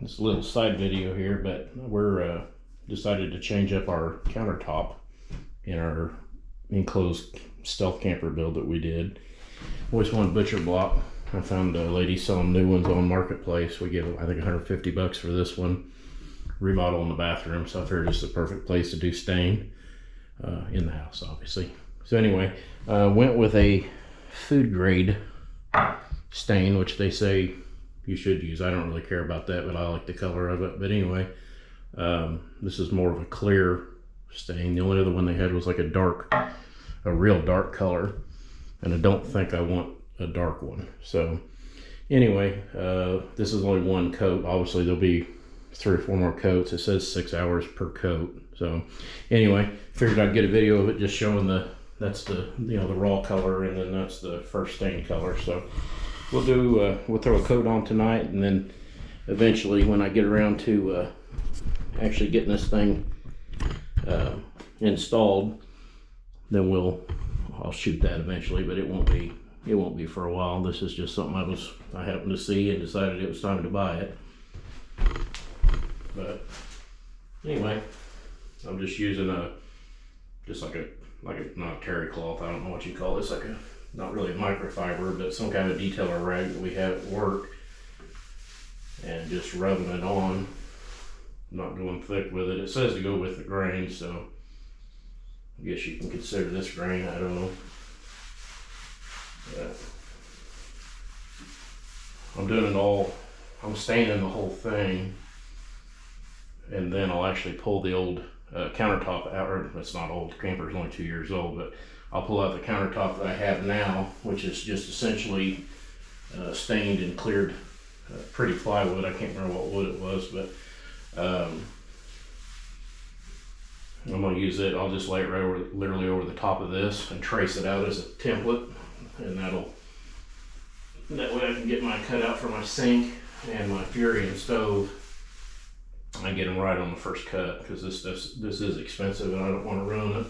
This little side video here, but we're decided to change up our countertop in our enclosed stealth camper build that we did. Always wanted butcher block. I found a lady selling new ones on Marketplace. We gave, I think, 150 bucks for this one. Remodel in the bathroom, so I figured it's the perfect place to do stain in the house, obviously. So anyway, went with a food grade stain, which they say you should use. I don't really care about that, but I like the color of it. But anyway, this is more of a clear stain. The only other one they had was like a real dark color, and I don't think I want a dark one. So anyway, this is only one coat. Obviously there'll be 3 or 4 more coats. It says 6 hours per coat. So anyway, figured I'd get a video of it just showing that's the the raw color, and then that's the first stain color. So we'll throw a coat on tonight, and then eventually when I get around to actually getting this thing installed, then I'll shoot that eventually, but it won't be for a while. This is just something I happened to see and decided it was time to buy it. But anyway, I'm just using not terry cloth, I don't know what you call this, not really a microfiber, but some kind of detailer rag that we have at work, and just rubbing it on, not going thick with it. It says to go with the grain, so I guess you can consider this grain, I don't know. But I'm doing it all, I'm staining the whole thing, and then I'll actually pull the old countertop out. Or it's not old, the camper's only 2 years old, but I'll pull out the countertop that I have now, which is just essentially stained and cleared pretty plywood. I can't remember what wood it was, but I'm going to use it. I'll just lay it literally over the top of this and trace it out as a template, and that way I can get my cutout for my sink and my Furion stove. I get them right on the first cut, because this is expensive and I don't want to ruin it.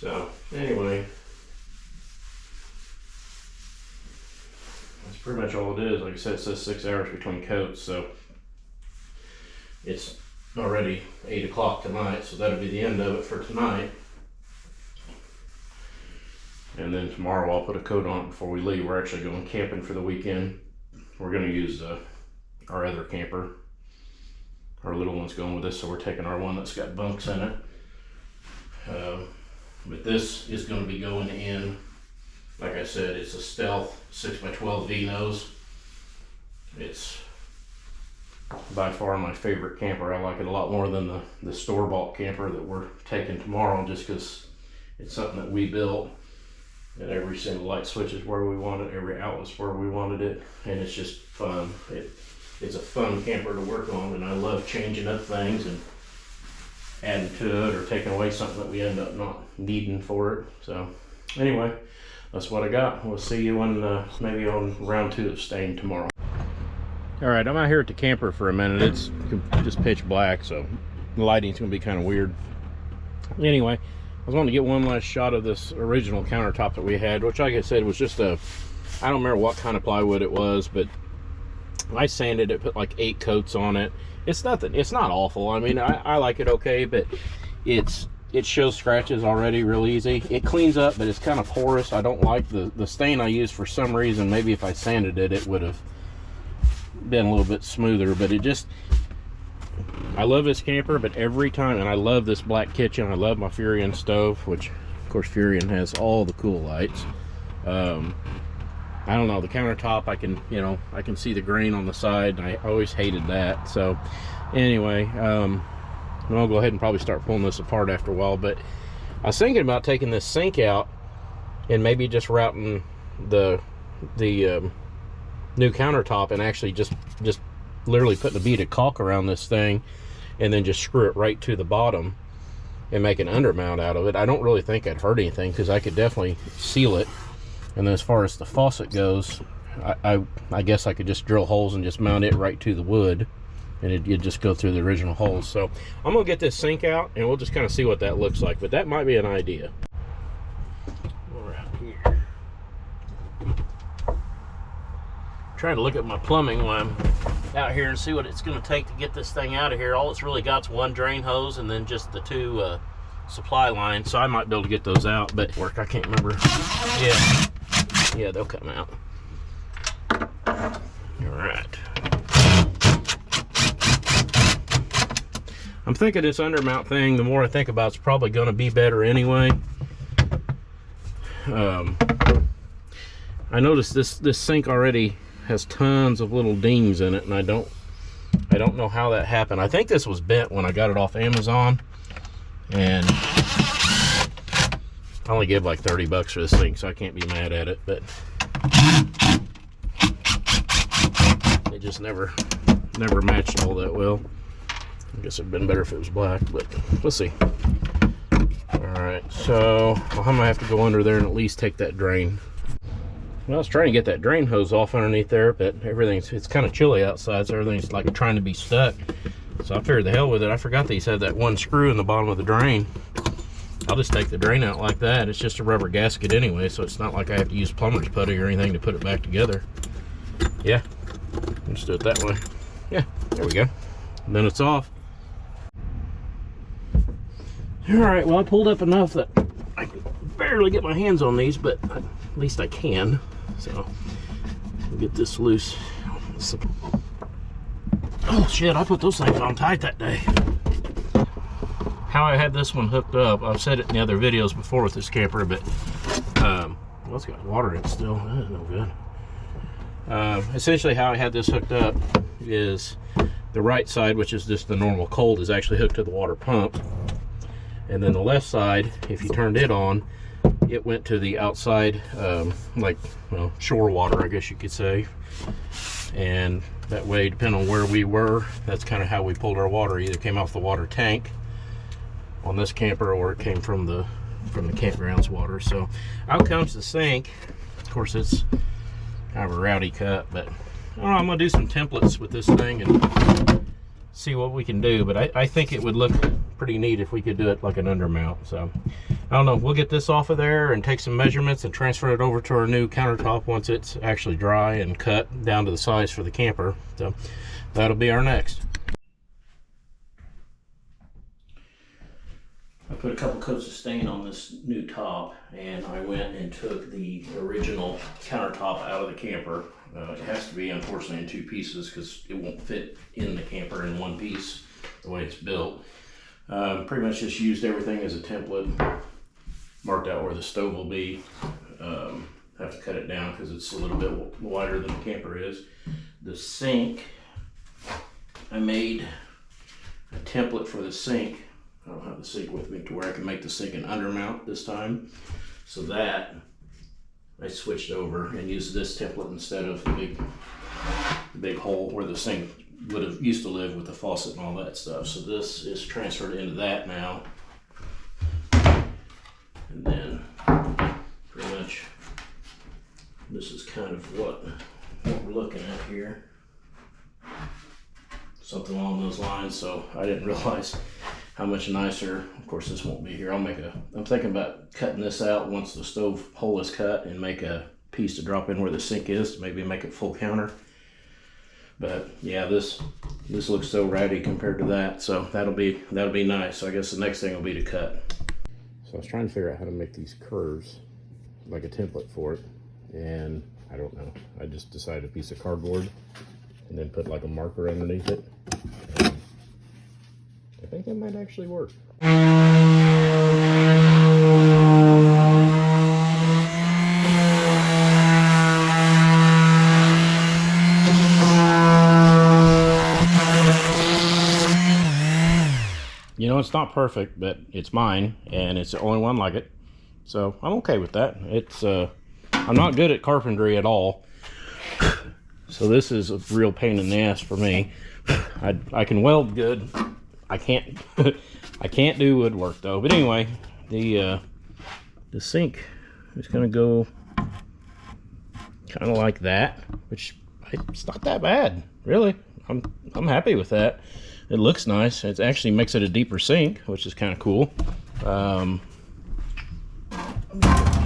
So anyway, that's pretty much all it is. Like I said, it says 6 hours between coats, so it's already 8 o'clock tonight, so that'll be the end of it for tonight. And then tomorrow I'll put a coat on it before we leave. We're actually going camping for the weekend. We're going to use our other camper. Our little one's going with us, so we're taking our one that's got bunks in it. But this is going to be going in, like I said, it's a stealth 6x12 V-nose. It's by far my favorite camper. I like it a lot more than the store-bought camper that we're taking tomorrow, just because it's something that we built, and every single light switch is where we want it, every outlet's where we wanted it, and it's just fun. It's a fun camper to work on, and I love changing up things and adding to it or taking away something that we end up not needing for it. So anyway, that's what I got. We'll see you maybe on round 2 of stain tomorrow. All right, I'm out here at the camper for a minute. It's just pitch black, so the lighting's gonna be kind of weird. Anyway, I was wanting to get one last shot of this original countertop that we had, which, like I said, was just I don't remember what kind of plywood it was, but I sanded it, put like 8 coats on it. It's not awful. I mean, I like it okay, but it shows scratches already real easy. It cleans up, but it's kind of porous. I don't like the stain I used. For some reason, maybe if I sanded it, it would have been a little bit smoother. But I love this camper, but every time, and I love this black kitchen. I love my Furion stove, which of course Furion has all the cool lights. I don't know, the countertop, I can see the grain on the side, and I always hated that. So anyway, I'll go ahead and probably start pulling this apart after a while. But I was thinking about taking this sink out and maybe just routing the new countertop, and actually just literally putting a bead of caulk around this thing, and then just screw it right to the bottom and make an undermount out of it. I don't really think I'd hurt anything, because I could definitely seal it. And then as far as the faucet goes, I guess I could just drill holes and just mount it right to the wood, and it'd just go through the original holes. So I'm gonna get this sink out, and we'll just kind of see what that looks like. But that might be an idea. We're out here. Trying to look at my plumbing while I'm out here and see what it's going to take to get this thing out of here. All it's really got is one drain hose and then just the two supply lines, so I might be able to get those out, but work, I can't remember. Yeah, they'll come out. All right. I'm thinking this undermount thing, the more I think about it, it's probably going to be better anyway. I noticed this sink already has tons of little dings in it, and I don't know how that happened. I think this was bent when I got it off Amazon, and I only gave like 30 bucks for this thing, so I can't be mad at it, but it just never matched all that well. I guess it'd been better if it was black, but we'll see. Alright, so I'm gonna have to go under there and at least take that drain. Well, I was trying to get that drain hose off underneath there, but it's kind of chilly outside, so everything's like trying to be stuck. So I figured the hell with it. I forgot these had that one screw in the bottom of the drain. I'll just take the drain out like that. It's just a rubber gasket anyway, so it's not like I have to use plumber's putty or anything to put it back together. Yeah, let's do it that way. Yeah, there we go. And then it's off. Alright, well, I pulled up enough that I can barely get my hands on these, but at least I can. So, we'll get this loose. Oh shit, I put those things on tight that day. How I had this one hooked up, I've said it in the other videos before with this camper, but well, it's got water in it still. That is no good. Essentially how I had this hooked up is the right side, which is just the normal cold, is actually hooked to the water pump. And then the left side, if you turned it on, it went to the outside, like, well, shore water, I guess you could say. And that way, depending on where we were, that's kind of how we pulled our water. Either came off the water tank on this camper, or it came from the campground's water. So out comes the sink. Of course, it's kind of a rowdy cut, but I don't know, I'm gonna do some templates with this thing and see what we can do. But I think it would look pretty neat if we could do it like an undermount. So I don't know, we'll get this off of there and take some measurements and transfer it over to our new countertop once it's actually dry and cut down to the size for the camper. So that'll be our next. I put a couple coats of stain on this new top, and I went and took the original countertop out of the camper. It has to be, unfortunately, in two pieces because it won't fit in the camper in one piece the way it's built. Pretty much just used everything as a template, marked out where the stove will be. Have to cut it down because it's a little bit wider than the camper is. The sink, I made a template for the sink. I don't have the sink with me to where I can make the sink an undermount this time. So that I switched over and used this template instead of the big hole where the sink would have used to live with the faucet and all that stuff. So this is transferred into that now. And then pretty much this is kind of what we're looking at here. Something along those lines. So I didn't realize how much nicer. Of course, this won't be here. I'm thinking about cutting this out once the stove hole is cut and make a piece to drop in where the sink is to maybe make it full counter. But yeah, this looks so ratty compared to that. So that'll be nice. So I guess the next thing will be to cut. So I was trying to figure out how to make these curves, like a template for it, and I don't know. I just decided a piece of cardboard and then put like a marker underneath it. And I think that might actually work. You know, it's not perfect, but it's mine, and it's the only one like it. So I'm okay with that. It's I'm not good at carpentry at all. So this is a real pain in the ass for me. I can weld good. I can't I can't do woodwork though. But anyway, the sink is gonna go kind of like that, which it's not that bad, really. I'm happy with that. It looks nice. It actually makes it a deeper sink, which is kind of cool.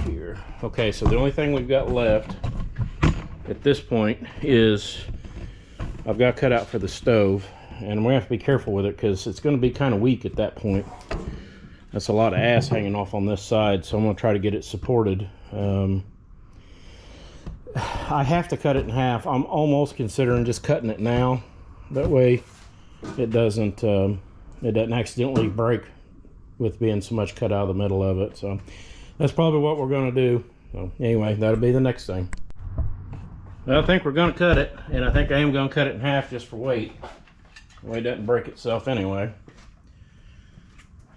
Here. Okay, so the only thing we've got left at this point is I've got cut out for the stove, and I'm gonna have to be careful with it because it's gonna be kind of weak at that point. That's a lot of ass hanging off on this side, so I'm gonna try to get it supported. I have to cut it in half. I'm almost considering just cutting it now. That way it doesn't accidentally break with being so much cut out of the middle of it. So that's probably what we're gonna do. So anyway, that'll be the next thing. I think we're gonna cut it, and I think I am gonna cut it in half just for weight. The way it doesn't break itself anyway.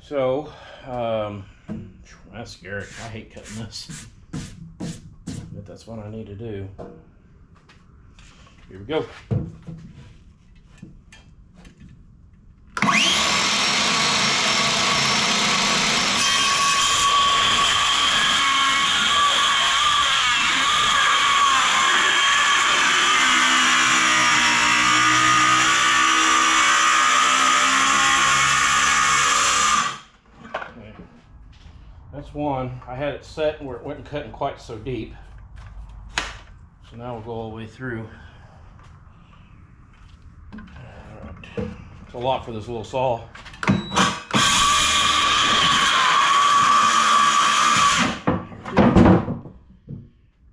So, that's scary. I hate cutting this. But that's what I need to do. Here we go. That's one. I had it set where it wasn't cutting quite so deep. So now we'll go all the way through. Alright. It's a lot for this little saw.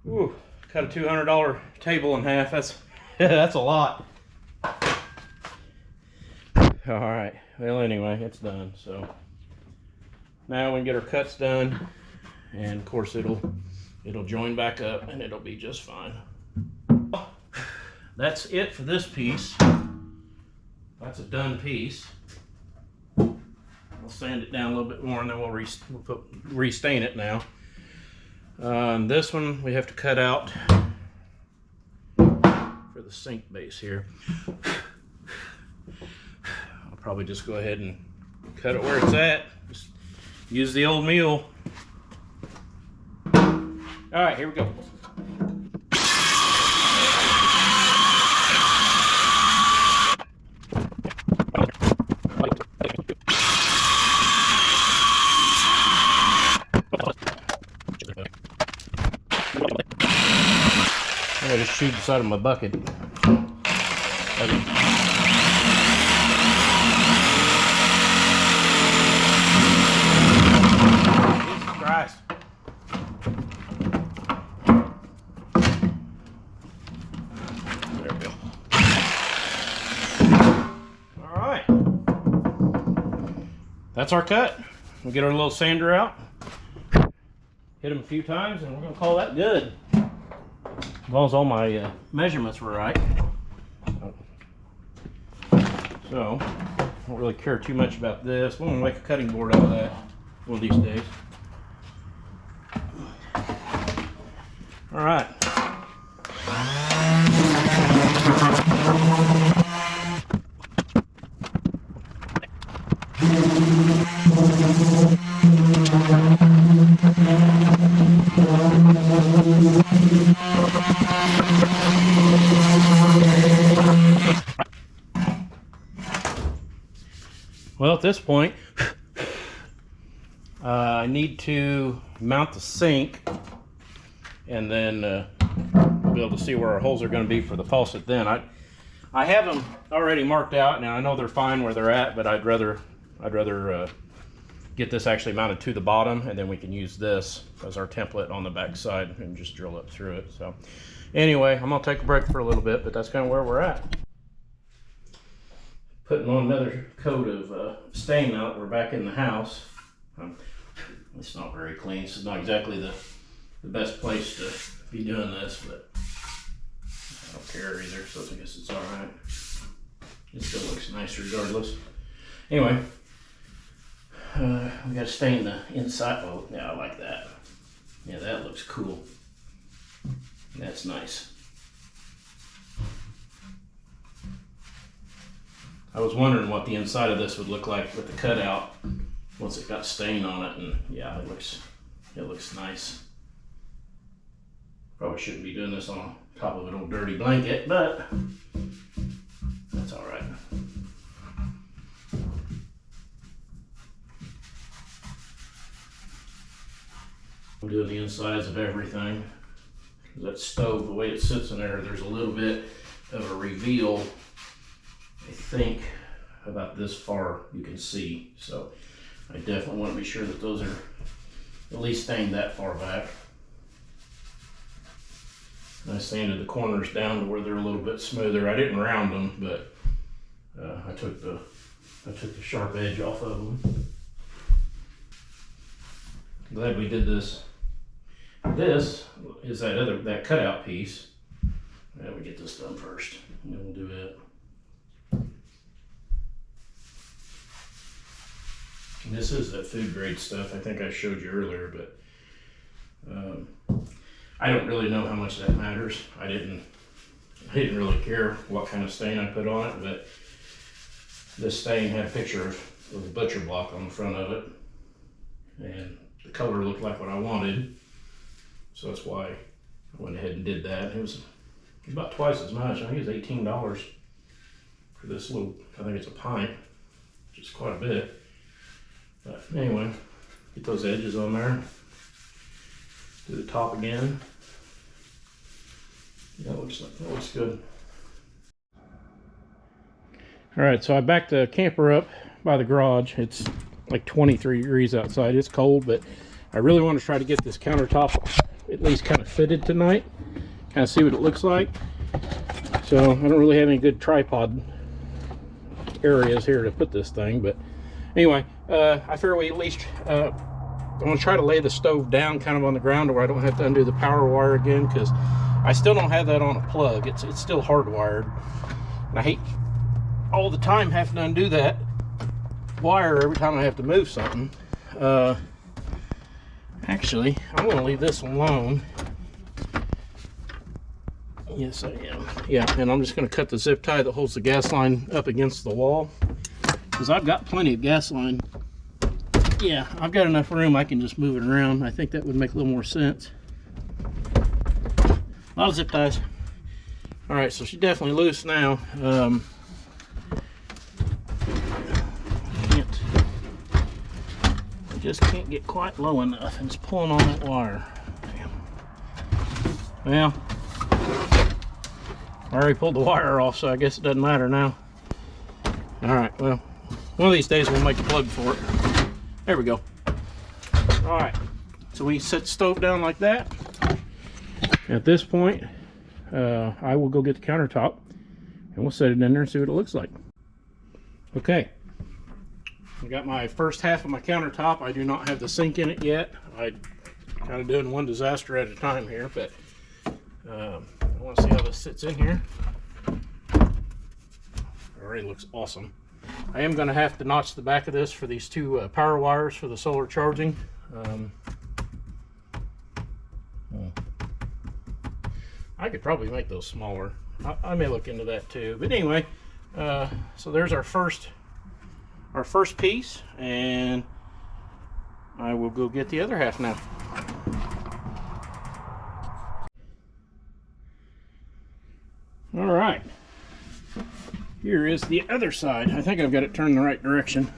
Ooh, cut a $200 table in half. That's a lot. Alright. Well, anyway, it's done. So now we can get our cuts done, and of course it'll join back up and it'll be just fine. That's it for this piece. That's a done piece. We'll sand it down a little bit more, and then we'll restain it now. This one we have to cut out for the sink base here. I'll probably just go ahead and cut it where it's at. Just use the old mule. All right, here we go. I'm gonna just shoot the side of my bucket. Okay. Christ. There we go. All right. That's our cut. We'll get our little sander out. Hit them a few times, and we're gonna call that good. As long as all my measurements were right. So, I don't really care too much about this. We're gonna make a cutting board out of that one of these days. All right. Well, at this point, I need to mount the sink, and then we'll be able to see where our holes are going to be for the faucet. Then I have them already marked out, and I know they're fine where they're at, but I'd rather get this actually mounted to the bottom, and then we can use this as our template on the back side and just drill up through it. So anyway, I'm gonna take a break for a little bit, but that's kind of where we're at. Putting on another coat of stain now that we're back in the house. It's not very clean. This is not exactly the best place to be doing this, but I don't care either, so I guess it's all right. It still looks nice regardless. Anyway, we got to stain the inside. Oh, yeah, I like that. Yeah, that looks cool. That's nice. I was wondering what the inside of this would look like with the cutout once it got stain on it, and yeah, it looks nice. Probably shouldn't be doing this on top of an old dirty blanket, but that's all right. I'm doing the insides of everything. That stove, the way it sits in there, there's a little bit of a reveal, I think about this far you can see. So I definitely want to be sure that those are at least stained that far back. And I sanded the corners down to where they're a little bit smoother. I didn't round them, but I took the sharp edge off of them. Glad we did this. This is that cutout piece. Let me get this done first, and then we'll do it. And this is that food grade stuff I think I showed you earlier, but I don't really know how much that matters. I didn't really care what kind of stain I put on it, but this stain had a picture of the butcher block on the front of it, and the color looked like what I wanted, so that's why I went ahead and did that. It was about twice as much. I think it was $18 for this little, I think it's a pint, which is quite a bit. But anyway, get those edges on there. Do the top again. Yeah, that looks good. All right, so I backed the camper up by the garage. It's like 23 degrees outside. It's cold, but I really want to try to get this countertop at least kind of fitted tonight. Kind of see what it looks like. So I don't really have any good tripod areas here to put this thing, but anyway, I figure we at least I'm gonna try to lay the stove down kind of on the ground where I don't have to undo the power wire again, because I still don't have that on a plug. It's still hardwired, and I hate all the time having to undo that wire every time I have to move something. Actually, I'm going to leave this alone. Yes, I am. Yeah, and I'm just going to cut the zip tie that holds the gas line up against the wall, because I've got plenty of gas line. Yeah, I've got enough room. I can just move it around. I think that would make a little more sense. A lot of zip ties. All right, so she's definitely loose now. I just can't get quite low enough, and it's pulling on that wire. Damn. Well, I already pulled the wire off, so I guess it doesn't matter now. All right, well, one of these days we'll make a plug for it. There we go. All right, so we set the stove down like that. At this point, I will go get the countertop, and we'll set it in there and see what it looks like. Okay. I got my first half of my countertop. I do not have the sink in it yet. I'm kind of doing one disaster at a time here, but I want to see how this sits in here. Already looks awesome. I am going to have to notch the back of this for these two power wires for the solar charging. I could probably make those smaller. I may look into that too. But anyway, so there's our first piece, and I will go get the other half now. All right, here is the other side. I think I've got it turned the right direction.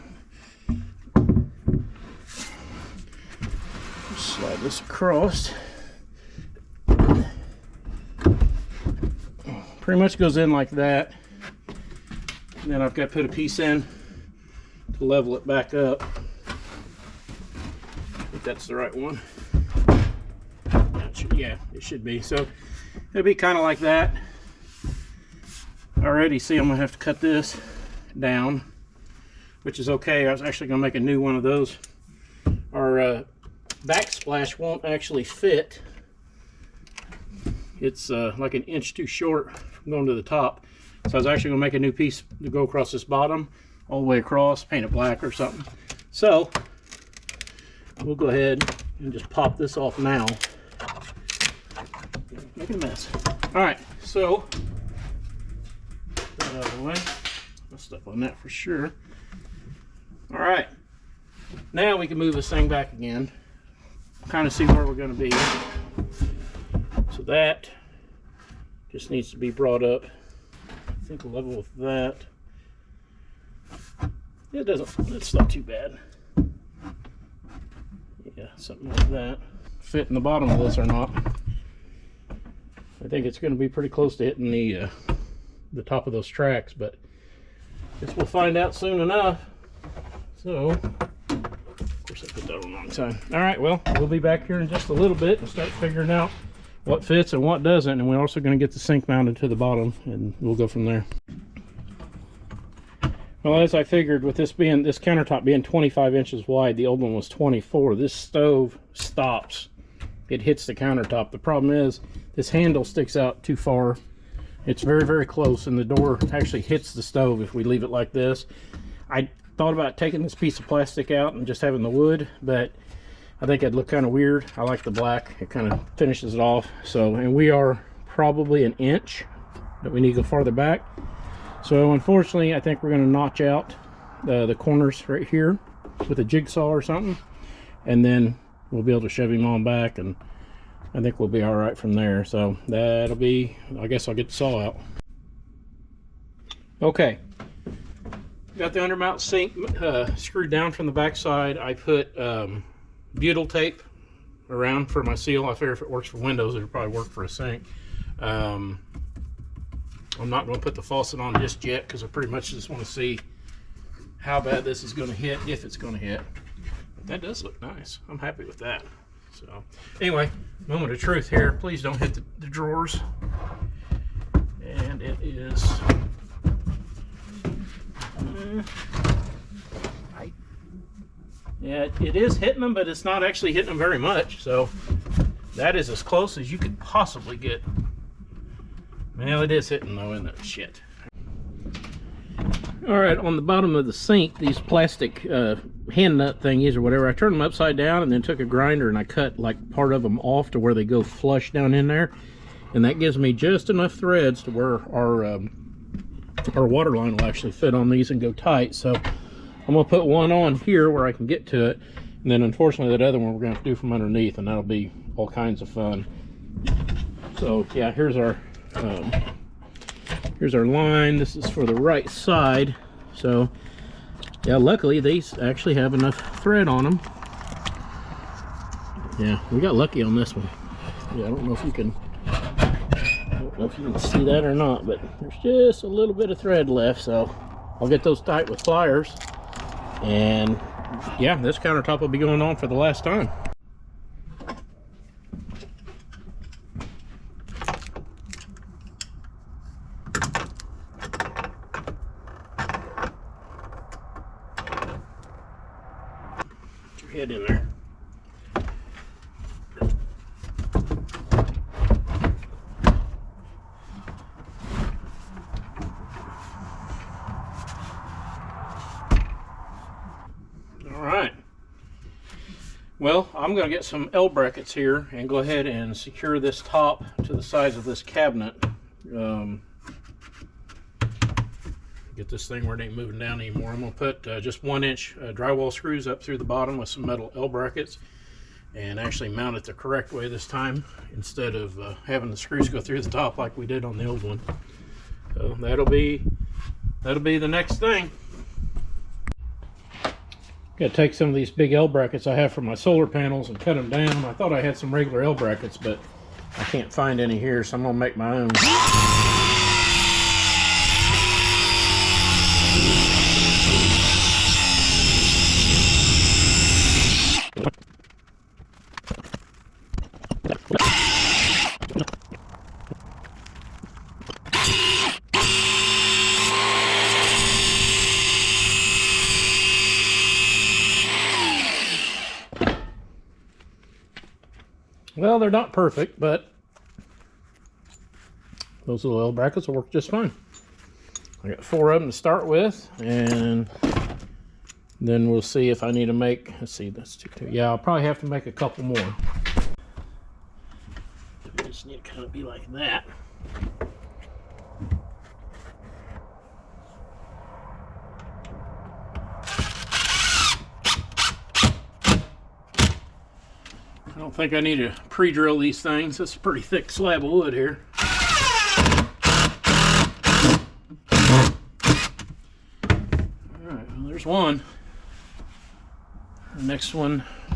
Slide this across. Pretty much goes in like that, and then I've got to put a piece in to level it back up. I think that's the right one. Yeah, it should be. So it'll be kind of like that. Already see I'm gonna have to cut this down, which is okay. I was actually gonna make a new one of those. Our backsplash won't actually fit. It's like an inch too short from going to the top. So I was actually gonna make a new piece to go across this bottom, all the way across, paint it black or something. So we'll go ahead and just pop this off now. Make it a mess. All right, so that out of the way. I'll step on that for sure. All right, now we can move this thing back again. Kind of see where we're going to be. So that just needs to be brought up, I think, level with that. It doesn't, it's not too bad. Yeah, something like that. Fit in the bottom of this or not. I think it's going to be pretty close to hitting the the top of those tracks, but guess we'll find out soon enough. So, of course I put that on the wrong side. All right, well, we'll be back here in just a little bit and start figuring out what fits and what doesn't, and we're also going to get the sink mounted to the bottom, and we'll go from there. Well, as I figured, with this countertop being 25 inches wide, the old one was 24, this stove stops. It hits the countertop. The problem is this handle sticks out too far. It's very, very close, and the door actually hits the stove if we leave it like this. I thought about taking this piece of plastic out and just having the wood, but I think it'd look kind of weird. I like the black. It kind of finishes it off. So, and we are probably an inch that we need to go farther back. So unfortunately, I think we're going to notch out the corners right here with a jigsaw or something, and then we'll be able to shove him on back, and I think we'll be all right from there. So that'll be, I guess I'll get the saw out. Okay, got the undermount sink screwed down from the back side. I put butyl tape around for my seal. I figure if it works for windows, it'll probably work for a sink. I'm not going to put the faucet on just yet because I pretty much just want to see how bad this is going to hit, if it's going to hit. But that does look nice. I'm happy with that. So anyway, moment of truth here. Please don't hit the drawers. And it is yeah, it is hitting them, but it's not actually hitting them very much. So that is as close as you could possibly get. Well, it is hitting though, isn't it? Shit. All right, on the bottom of the sink, these plastic hand nut thingies or whatever, I turned them upside down and then took a grinder and I cut like part of them off to where they go flush down in there, and that gives me just enough threads to where our water line will actually fit on these and go tight. So I'm gonna put one on here where I can get to it, and then unfortunately that other one we're gonna have to do from underneath, and that'll be all kinds of fun. So yeah, here's our line. This is for the right side. So yeah, luckily these actually have enough thread on them. Yeah, we got lucky on this one. Yeah, I don't know if you can see that or not, but there's just a little bit of thread left. So I'll get those tight with pliers, and yeah, this countertop will be going on for the last time. Head in there. All right. Well, I'm going to get some L brackets here and go ahead and secure this top to the sides of this cabinet. Get this thing where it ain't moving down anymore. I'm going to put just 1-inch drywall screws up through the bottom with some metal L brackets, and actually mount it the correct way this time instead of having the screws go through the top like we did on the old one. So that'll be the next thing. Got to take some of these big L brackets I have for my solar panels and cut them down. I thought I had some regular L brackets, but I can't find any here, so I'm going to make my own. Well, they're not perfect, but those little L brackets will work just fine. I got 4 of them to start with, and then we'll see if I need to make, let's see, that's 2. Yeah, I'll probably have to make a couple more. We just need to kind of be like that. I don't think I need to pre-drill these things. It's a pretty thick slab of wood here. Alright, well, there's one. The next one, you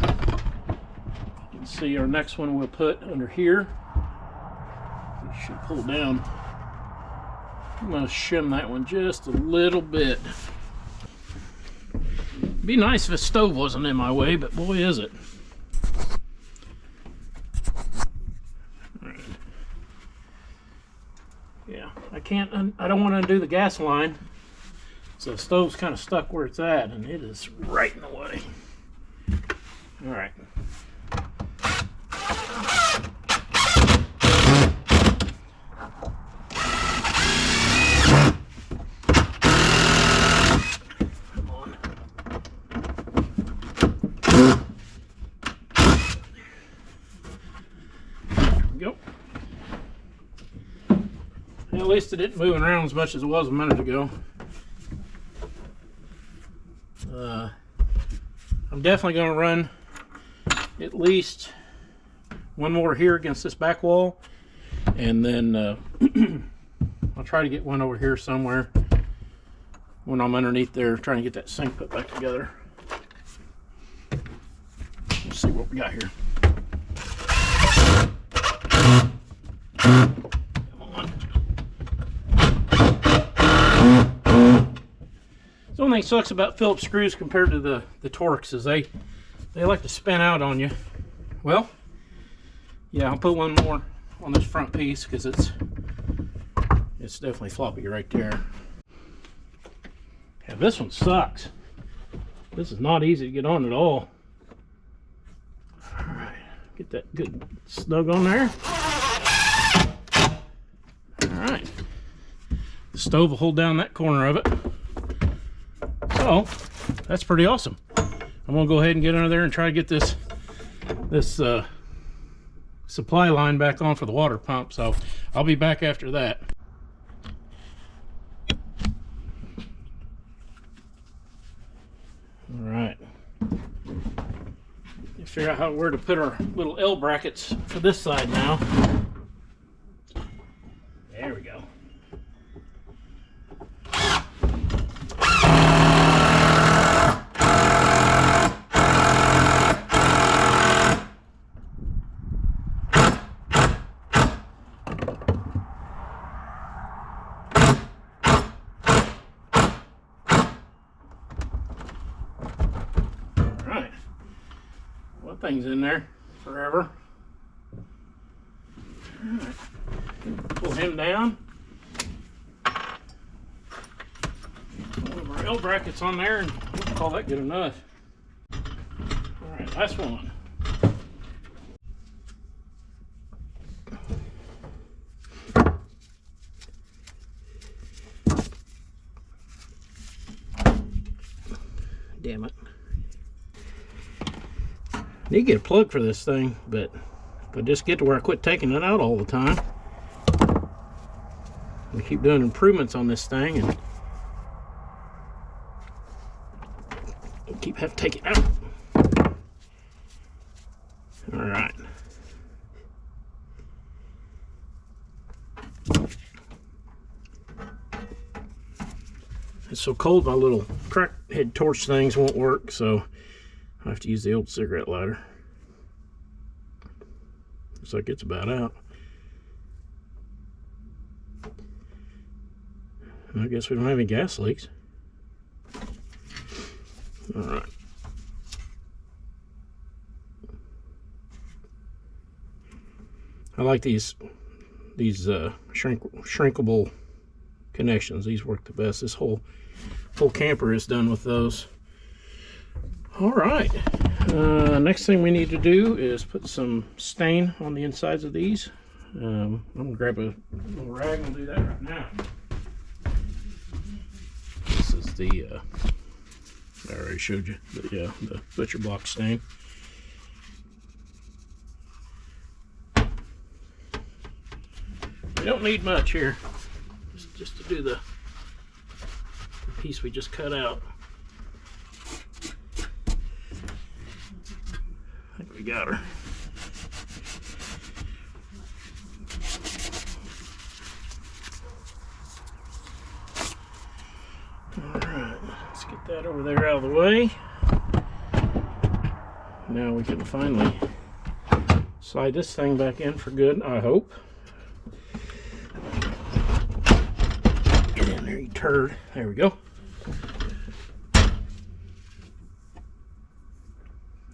can see our next one we'll put under here. It should pull down I'm going to shim that one just a little bit. Be nice if a stove wasn't in my way, but boy is it. Right. Yeah, I don't want to undo the gas line. So the stove's kind of stuck where it's at, and it is right in the way. All right. Come on. There we go. At least it didn't move around as much as it was a minute ago. I'm definitely going to run at least one more here against this back wall, and then I'll try to get one over here somewhere when I'm underneath there trying to get that sink put back together. Let's see what we got here. The only thing sucks about Phillips screws compared to the Torx is they like to spin out on you. Well, yeah, I'll put one more on this front piece because it's definitely floppy right there. Yeah, this one sucks. This is not easy to get on at all. All right, get that good snug on there. All right, the stove will hold down that corner of it. So that's pretty awesome. I'm gonna go ahead and get under there and try to get this supply line back on for the water pump. So I'll be back after that. All right. Figure out where to put our little L brackets for this side now. There we go. Things in there forever. Right. Pull him down. One of our L brackets on there, and we'll call that good enough. All right, last one. Damn it. Need to get a plug for this thing, but if I just get to where I quit taking it out all the time, we keep doing improvements on this thing and keep having to take it out. All right. It's so cold, my little crack head torch things won't work, so I have to use the old cigarette lighter. Looks like it's about out. I guess we don't have any gas leaks. All right. I like these shrinkable connections. These work the best. This whole camper is done with those. All right, next thing we need to do is put some stain on the insides of these. I'm gonna grab a little rag and we'll do that right now. This is the, I already showed you, the butcher block stain. We don't need much here, just to do the piece we just cut out. I think we got her. Alright, let's get that over there out of the way. Now we can finally slide this thing back in for good, I hope. There, you turd. There we go.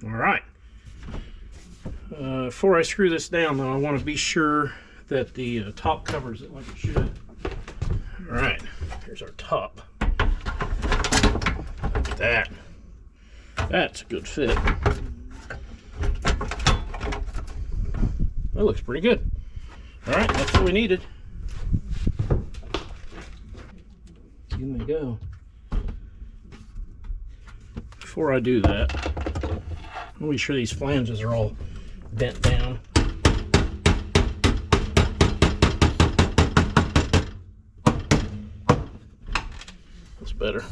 All right. Before I screw this down, though, I want to be sure that the top covers it like it should. All right. Here's our top. Look at that. That's a good fit. That looks pretty good. All right, that's what we needed. In they go. Before I do that, I'll be sure these flanges are all bent down. That's better.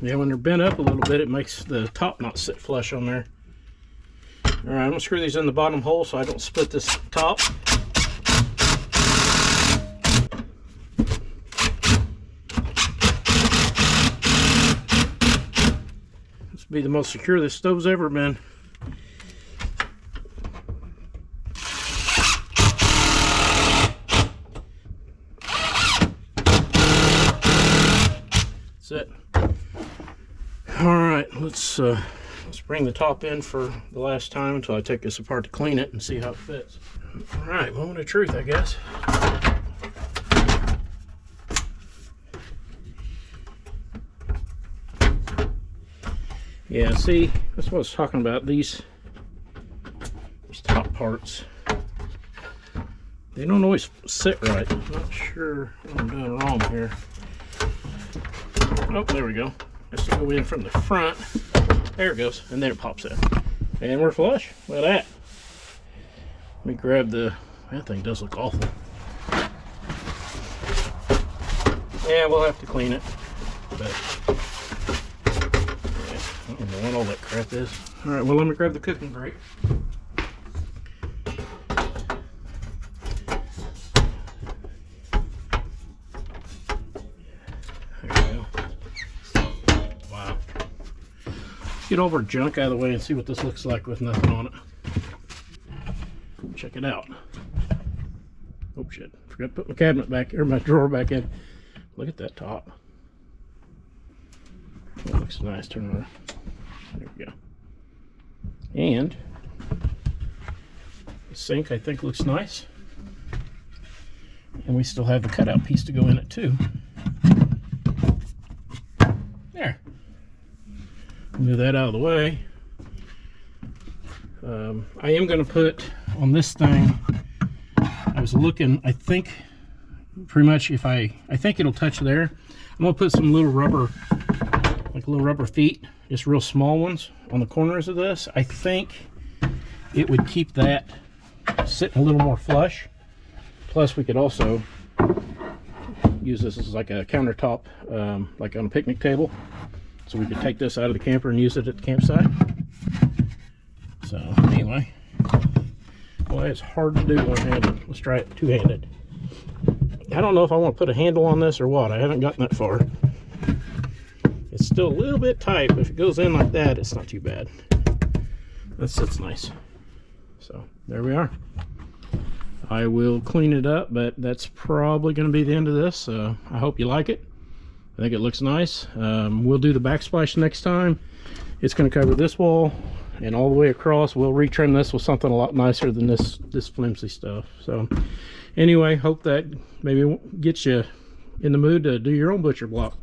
Yeah, when they're bent up a little bit, it makes the top not sit flush on there. All right, I'm gonna screw these in the bottom hole so I don't split this top. This will be the most secure this stove's ever been. That's it. All right, let's bring the top in for the last time until I take this apart to clean it and see how it fits. All right, moment of truth, I guess. Yeah, see, that's what I was talking about. These top parts, they don't always sit right. I'm not sure what I'm doing wrong here. Oh, there we go. Just go in from the front. There it goes, and then it pops out. And we're flush. Look at that. Let me grab that thing does look awful. Yeah, we'll have to clean it. But yeah, I don't know what all that crap is. All right, well, let me grab the cooking grate. Get all our junk out of the way and see what this looks like with nothing on it. Check it out. Oh shit, forgot to put my cabinet back, or my drawer back in. Look at that top. That looks nice, turn around. There we go. And the sink I think looks nice. And we still have the cutout piece to go in it too. There. Move that out of the way. I am going to put on this thing, I was looking, I think pretty much if I think it'll touch there. I'm going to put some little rubber, like little rubber feet, just real small ones on the corners of this. I think it would keep that sitting a little more flush. Plus we could also use this as like a countertop, like on a picnic table. So we could take this out of the camper and use it at the campsite. So anyway, boy, it's hard to do one-handed. Let's try it two-handed. I don't know if I want to put a handle on this or what. I haven't gotten that far. It's still a little bit tight, but if it goes in like that, it's not too bad. That sits nice. So there we are. I will clean it up, but that's probably going to be the end of this. I hope you like it. I think it looks nice. We'll do the backsplash next time. It's going to cover this wall and all the way across. We'll retrim this with something a lot nicer than this flimsy stuff. So anyway, hope that maybe gets you in the mood to do your own butcher block.